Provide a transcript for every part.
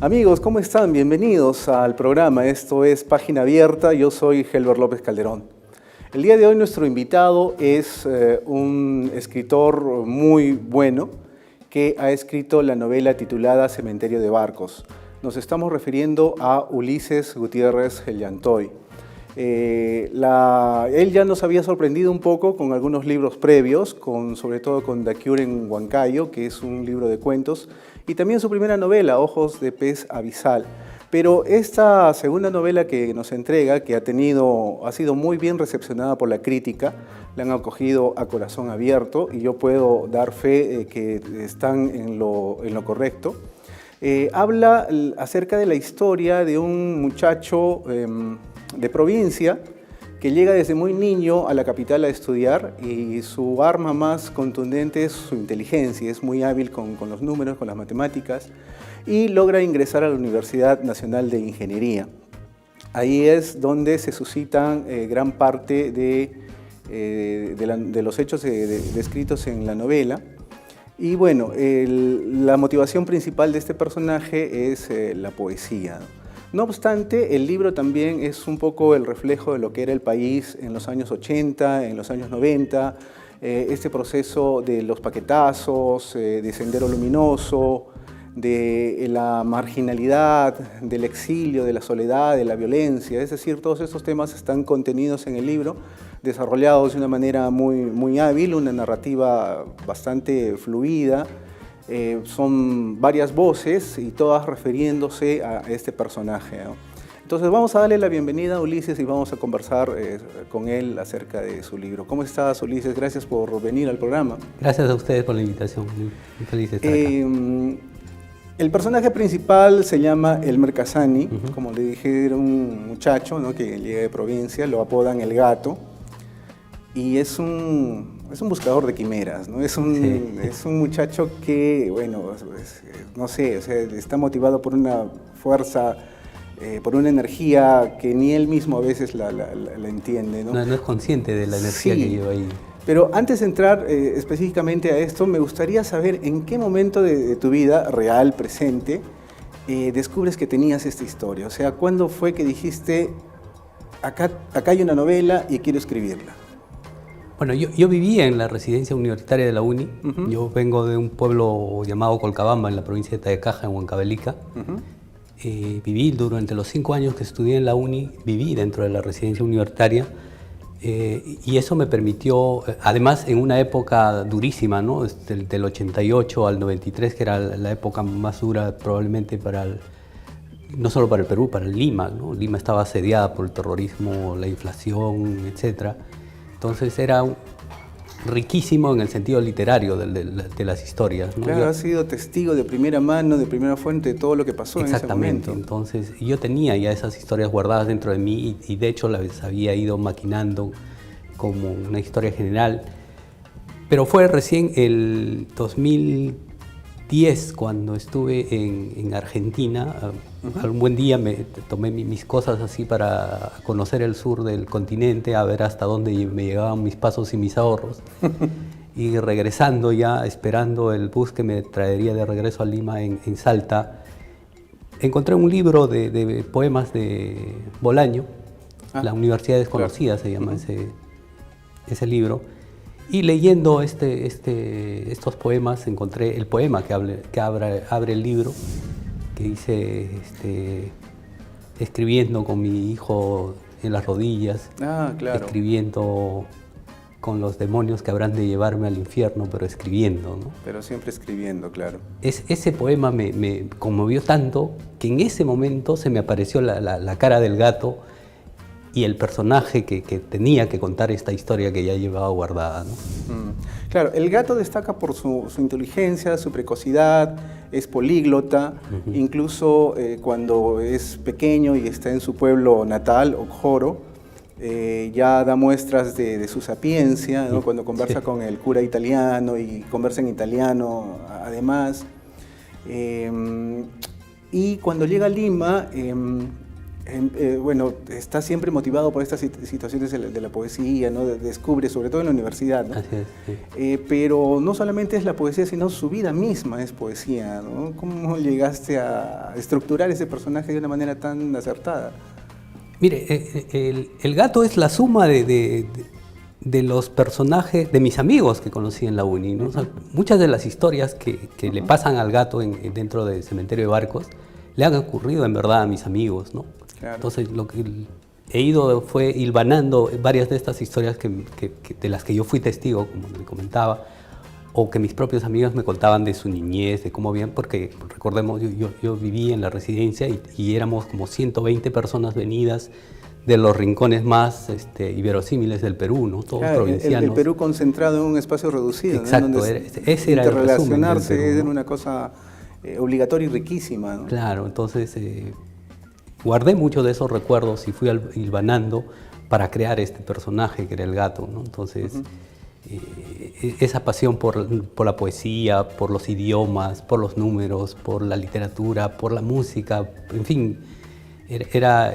Amigos, ¿cómo están? Bienvenidos al programa. Esto es Página Abierta. Yo soy Helber López Calderón. El día de hoy nuestro invitado es un escritor muy bueno que ha escrito la novela titulada Cementerio de Barcos. Nos estamos refiriendo a Ulises Gutiérrez Hellanthoy. Él ya nos había sorprendido un poco con algunos libros previos, sobre todo con Dacure en Huancayo, que es un libro de cuentos, y también su primera novela, Ojos de Pez Abisal. Pero esta segunda novela que nos entrega, que ha sido muy bien recepcionada por la crítica, la han acogido a corazón abierto y yo puedo dar fe que están en lo correcto. Habla acerca de la historia de un muchacho de provincia que llega desde muy niño a la capital a estudiar y su arma más contundente es su inteligencia, es muy hábil con los números, con las matemáticas y logra ingresar a la Universidad Nacional de Ingeniería. Ahí es donde se suscitan gran parte de los hechos descritos en la novela. Y bueno, la motivación principal de este personaje es la poesía. No obstante, el libro también es un poco el reflejo de lo que era el país en los años 80, en los años 90, este proceso de los paquetazos, de Sendero Luminoso, de la marginalidad, del exilio, de la soledad, de la violencia. Es decir, todos estos temas están contenidos en el libro, desarrollados de una manera muy hábil, una narrativa bastante fluida. Son varias voces y todas refiriéndose a este personaje, ¿no? Entonces vamos a darle la bienvenida a Ulises y vamos a conversar con él acerca de su libro. ¿Cómo estás, Ulises? Gracias por venir al programa. Gracias a ustedes por la invitación. Muy feliz de estar acá. El personaje principal se llama Elmer Casani. Como le dije, era un muchacho, ¿no?, que llega de provincia, lo apodan El Gato. Y es un buscador de quimeras, ¿no? Es un muchacho que, bueno, no sé, o sea, está motivado por una fuerza, por una energía que ni él mismo a veces la entiende, ¿no? No es consciente de la energía que lleva ahí. Pero antes de entrar específicamente a esto, me gustaría saber en qué momento de tu vida, real, presente, descubres que tenías esta historia. O sea, ¿cuándo fue que dijiste, acá hay una novela y quiero escribirla? Bueno, yo vivía en la residencia universitaria de la UNI. Yo vengo de un pueblo llamado Colcabamba, en la provincia de Tayacaja, en Huancavelica. Viví durante los 5 años que estudié en la UNI, viví dentro de la residencia universitaria. Y eso me permitió, además en una época durísima, ¿no? Del 88 al 93, que era la época más dura probablemente no solo para el Perú, para el Lima, ¿no? Lima estaba asediada por el terrorismo, la inflación, etc. Entonces era riquísimo en el sentido literario de las historias, ¿no? Claro, has sido testigo de primera mano, de primera fuente de todo lo que pasó en ese momento. Exactamente, entonces yo tenía ya esas historias guardadas dentro de mí y de hecho las había ido maquinando como una historia general. Pero fue recién el 2010 cuando estuve en Argentina. Un buen día me tomé mis cosas así para conocer el sur del continente, a ver hasta dónde me llegaban mis pasos y mis ahorros. Y regresando ya, esperando el bus que me traería de regreso a Lima en Salta, encontré un libro de poemas de Bolaño, La Universidad Desconocida, claro. Se llama ese libro. Y leyendo estos poemas encontré el poema que abre el libro, que dice escribiendo con mi hijo en las rodillas, claro. Escribiendo con los demonios que habrán de llevarme al infierno, pero escribiendo, ¿no? Pero siempre escribiendo, claro. Ese poema me conmovió tanto que en ese momento se me apareció la cara del gato y el personaje que tenía que contar esta historia que ya llevaba guardada, ¿no? Claro, el gato destaca por su inteligencia, su precocidad, es políglota, incluso cuando es pequeño y está en su pueblo natal, Ocjoro, ya da muestras de su sapiencia, ¿no? Cuando conversa con el cura italiano y conversa en italiano además. Y cuando llega a Lima, bueno, está siempre motivado por estas situaciones de la poesía, ¿no? Descubre, sobre todo en la universidad, ¿no? Así es, sí. Pero no solamente es la poesía, sino su vida misma es poesía, ¿no? ¿Cómo llegaste a estructurar ese personaje de una manera tan acertada? Mire, el gato es la suma de los personajes, de mis amigos que conocí en la uni, ¿no? O sea, muchas de las historias que le pasan al gato dentro del cementerio de Barcos le han ocurrido en verdad a mis amigos, ¿no? Claro. Entonces lo que he ido fue hilvanando varias de estas historias de las que yo fui testigo, como le comentaba, o que mis propios amigos me contaban de su niñez, de cómo bien, porque recordemos, yo viví en la residencia y éramos como 120 personas venidas de los rincones más iberosímiles del Perú, ¿no? Todos provincianos. El Perú concentrado en un espacio reducido. Exacto, ¿no? ese era el resumen del Perú, es ¿no? una cosa obligatoria y riquísima, ¿no? Claro, entonces guardé muchos de esos recuerdos y fui hilvanando para crear este personaje que era el gato, ¿no? Entonces, esa pasión por la poesía, por los idiomas, por los números, por la literatura, por la música, en fin, era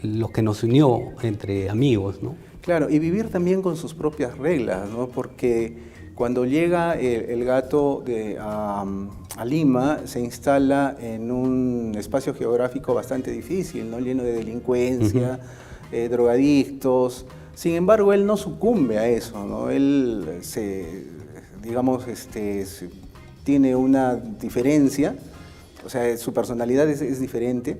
lo que nos unió entre amigos, ¿no? Claro, y vivir también con sus propias reglas, ¿no? Porque cuando llega el gato a Lima, se instala en un espacio geográfico bastante difícil, ¿no? Lleno de delincuencia, drogadictos. Sin embargo, él no sucumbe a eso, ¿no? Él tiene una diferencia, o sea, su personalidad es diferente.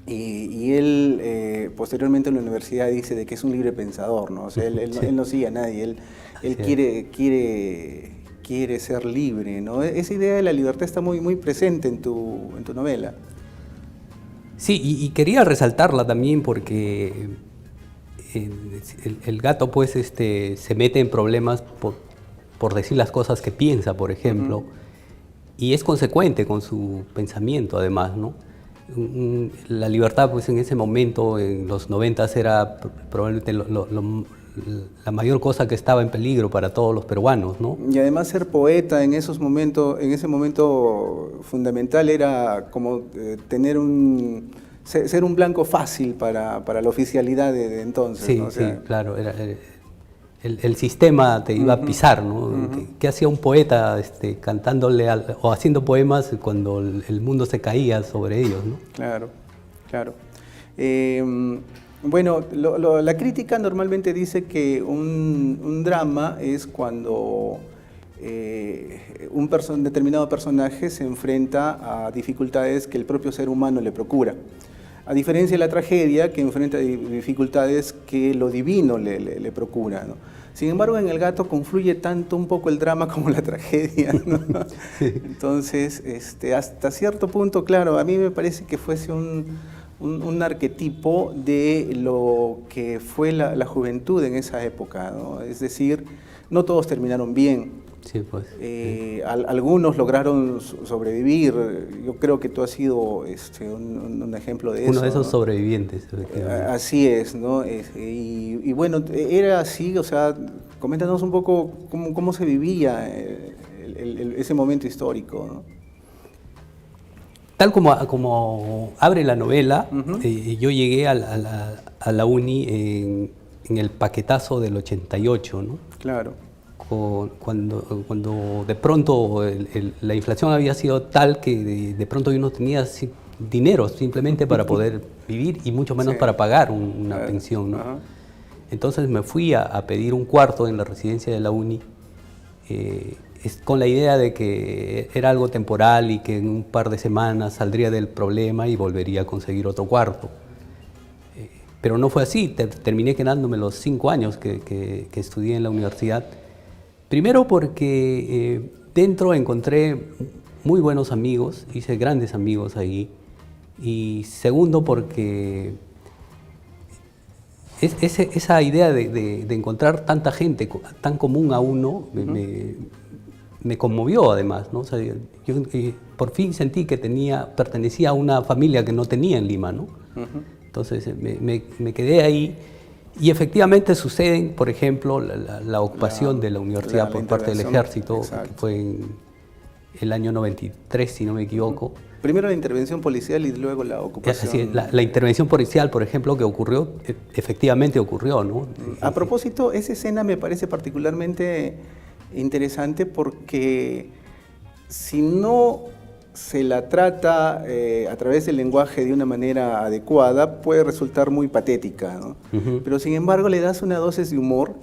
Y él posteriormente en la universidad dice de que es un libre pensador, ¿no? O sea, él no sigue a nadie, él quiere ser libre, ¿no? Esa idea de la libertad está muy, muy presente en tu novela. Sí, y quería resaltarla también porque el gato pues se mete en problemas por decir las cosas que piensa, por ejemplo, y es consecuente con su pensamiento además, ¿no? La libertad pues en ese momento, en los 90, era probablemente la mayor cosa que estaba en peligro para todos los peruanos, ¿no? Y además ser poeta en ese momento fundamental era como ser un blanco fácil para la oficialidad de entonces, sí, ¿no? O sea, sí, claro, el sistema te iba a pisar, ¿no? ¿Qué hacía un poeta cantándole o haciendo poemas cuando el mundo se caía sobre ellos, ¿no? Claro, claro. Bueno, la crítica normalmente dice que un drama es cuando un determinado personaje se enfrenta a dificultades que el propio ser humano le procura. A diferencia de la tragedia, que enfrenta dificultades que lo divino le procura, ¿no? Sin embargo, en el gato confluye tanto un poco el drama como la tragedia, ¿no? Sí. Entonces, hasta cierto punto, claro, a mí me parece que fuese un arquetipo de lo que fue la juventud en esa época, ¿no? Es decir, no todos terminaron bien. Sí, pues. Algunos lograron sobrevivir. Yo creo que tú has sido un ejemplo de eso. Uno de esos, ¿no?, sobrevivientes. Así es, ¿no? Y bueno, era así, o sea, coméntanos un poco cómo se vivía ese momento histórico, ¿no? Tal como abre la novela, yo llegué a la uni en el paquetazo del 88, ¿no? Claro. Cuando de pronto la inflación había sido tal que de pronto yo no tenía dinero simplemente para poder vivir y mucho menos para pagar una pensión, ¿no? Entonces me fui a pedir un cuarto en la residencia de la uni con la idea de que era algo temporal y que en un par de semanas saldría del problema y volvería a conseguir otro cuarto. Pero no fue así, terminé quedándome los 5 años que estudié en la universidad. Primero porque dentro encontré muy buenos amigos, hice grandes amigos ahí. Y segundo porque esa idea de encontrar tanta gente tan común a uno me conmovió además, ¿no? O sea, yo por fin sentí que pertenecía a una familia que no tenía en Lima, ¿no? Entonces me quedé ahí y efectivamente suceden, por ejemplo, la ocupación de la universidad por parte del ejército, que fue en el año 93, si no me equivoco. Primero la intervención policial y luego la ocupación. Así, la intervención policial, por ejemplo, que ocurrió, efectivamente ocurrió, ¿no? A propósito, esa escena me parece particularmente interesante porque si no se la trata a través del lenguaje de una manera adecuada, puede resultar muy patética, ¿no? Pero sin embargo le das una dosis de humor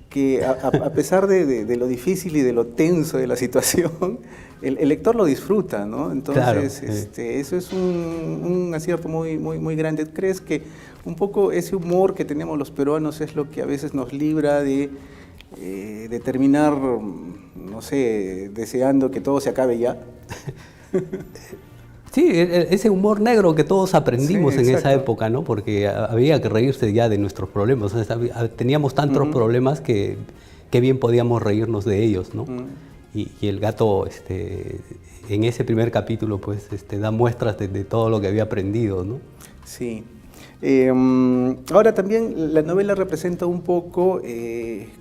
que a pesar de lo difícil y de lo tenso de la situación, el lector lo disfruta, ¿no? Entonces, claro, eso es un acierto muy grande. ¿Crees que un poco ese humor que tenemos los peruanos es lo que a veces nos libra de terminar, no sé, deseando que todo se acabe ya? Sí, ese humor negro que todos aprendimos en esa época, ¿no? Porque había que reírse ya de nuestros problemas. O sea, teníamos tantos problemas que bien podíamos reírnos de ellos, ¿no? Y el gato, en ese primer capítulo, pues, da muestras de todo lo que había aprendido, ¿no? Sí. Ahora también la novela representa un poco,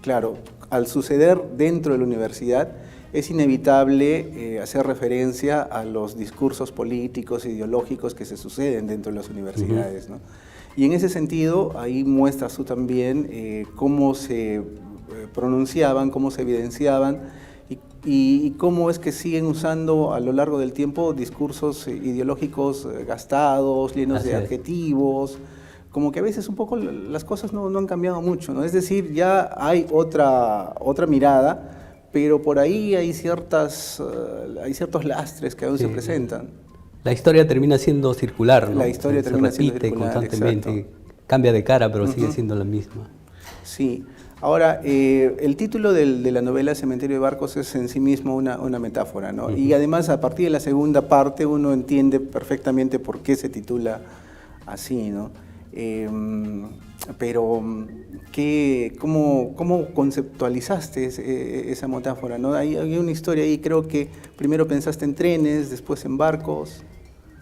claro, al suceder dentro de la universidad, es inevitable hacer referencia a los discursos políticos e ideológicos que se suceden dentro de las universidades, ¿no? Y en ese sentido, ahí muestras tú también cómo se pronunciaban, cómo se evidenciaban y cómo es que siguen usando a lo largo del tiempo discursos ideológicos gastados, llenos de adjetivos, como que a veces un poco las cosas no han cambiado mucho, ¿no? Es decir, ya hay otra mirada, pero por ahí hay ciertos lastres que aún se presentan. La historia termina siendo circular, ¿no? La historia termina siendo circular, constantemente, exacto. Cambia de cara, pero sigue siendo la misma. Sí. Ahora, el título de la novela Cementerio de Barcos es en sí mismo una metáfora, ¿no? Y además, a partir de la segunda parte, uno entiende perfectamente por qué se titula así, ¿no? Pero ¿cómo conceptualizaste esa metáfora, ¿no? Hay una historia ahí, creo que primero pensaste en trenes, después en barcos.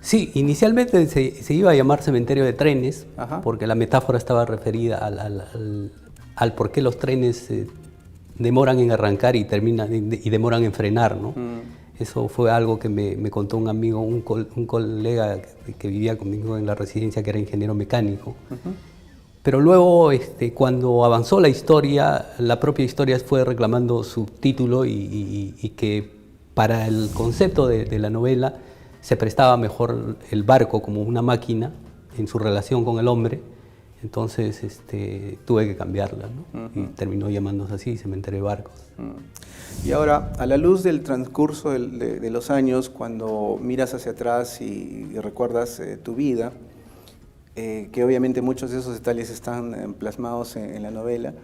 Sí, inicialmente se iba a llamar Cementerio de Trenes, porque la metáfora estaba referida al por qué los trenes demoran en arrancar y demoran en frenar, ¿no? Eso fue algo que me contó un amigo, un colega que vivía conmigo en la residencia, que era ingeniero mecánico. Pero luego, cuando avanzó la historia, la propia historia fue reclamando su título y que para el concepto de la novela se prestaba mejor el barco como una máquina en su relación con el hombre. Entonces tuve que cambiarla, ¿no? Y terminó llamándose así, Cementerio de Barcos. Y ahora, a la luz del transcurso de los años, cuando miras hacia atrás y recuerdas tu vida, que obviamente muchos de esos detalles están plasmados en la novela,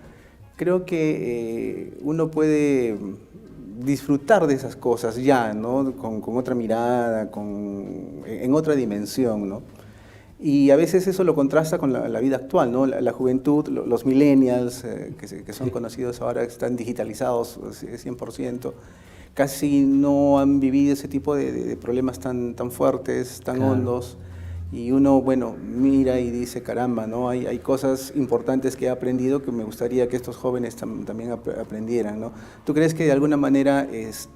creo que uno puede disfrutar de esas cosas ya, ¿no? Con otra mirada, en otra dimensión, ¿no? Y a veces eso lo contrasta con la vida actual, ¿no? La juventud, los millennials, que son conocidos ahora, que están digitalizados 100%, casi no han vivido ese tipo de problemas tan fuertes, tan hondos. Y uno, bueno, mira y dice, caramba, ¿no? Hay cosas importantes que he aprendido que me gustaría que estos jóvenes también aprendieran, ¿no? ¿Tú crees que de alguna manera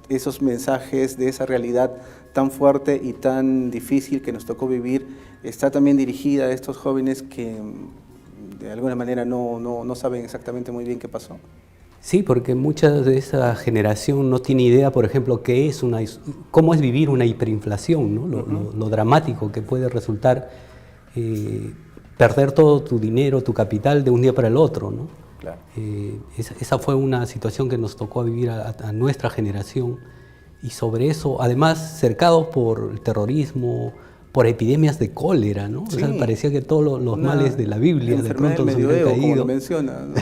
esos mensajes de esa realidad tan fuerte y tan difícil que nos tocó vivir está también dirigida a estos jóvenes que de alguna manera no saben exactamente muy bien qué pasó? Sí, porque mucha de esa generación no tiene idea, por ejemplo, cómo es vivir una hiperinflación, ¿no? Lo dramático que puede resultar perder todo tu dinero, tu capital de un día para el otro, ¿no? Claro. Esa fue una situación que nos tocó vivir a nuestra generación, y sobre eso, además, cercados por el terrorismo, por epidemias de cólera, ¿no? Sí. O sea, parecía que todos los males de la Biblia de pronto nos habían caído. Como lo menciona, ¿no?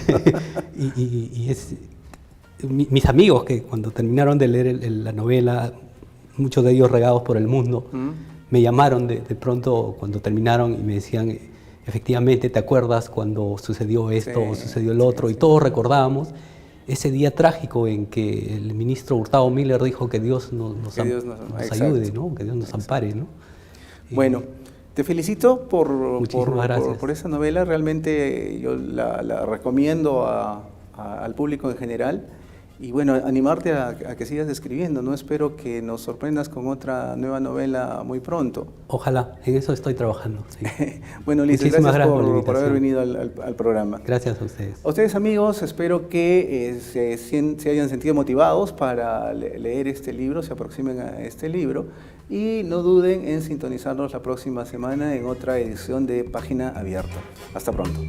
Mis amigos, que cuando terminaron de leer la novela, muchos de ellos regados por el mundo, me llamaron de pronto cuando terminaron y me decían, efectivamente, ¿te acuerdas cuando sucedió esto o sucedió el otro? Y todos recordábamos. ese día trágico en que el ministro Hurtado Miller dijo que Dios nos ayude, ¿no? Que Dios nos ampare, ¿no? Bueno, te felicito por esa novela. Realmente yo la recomiendo al público en general. Y bueno, animarte a que sigas escribiendo, ¿no? Espero que nos sorprendas con otra nueva novela muy pronto. Ojalá, en eso estoy trabajando. Sí. Bueno, Ulises, gracias por haber venido al programa. Gracias a ustedes. A ustedes, amigos, espero que se hayan sentido motivados para leer este libro, se aproximen a este libro y no duden en sintonizarnos la próxima semana en otra edición de Página Abierta. Hasta pronto.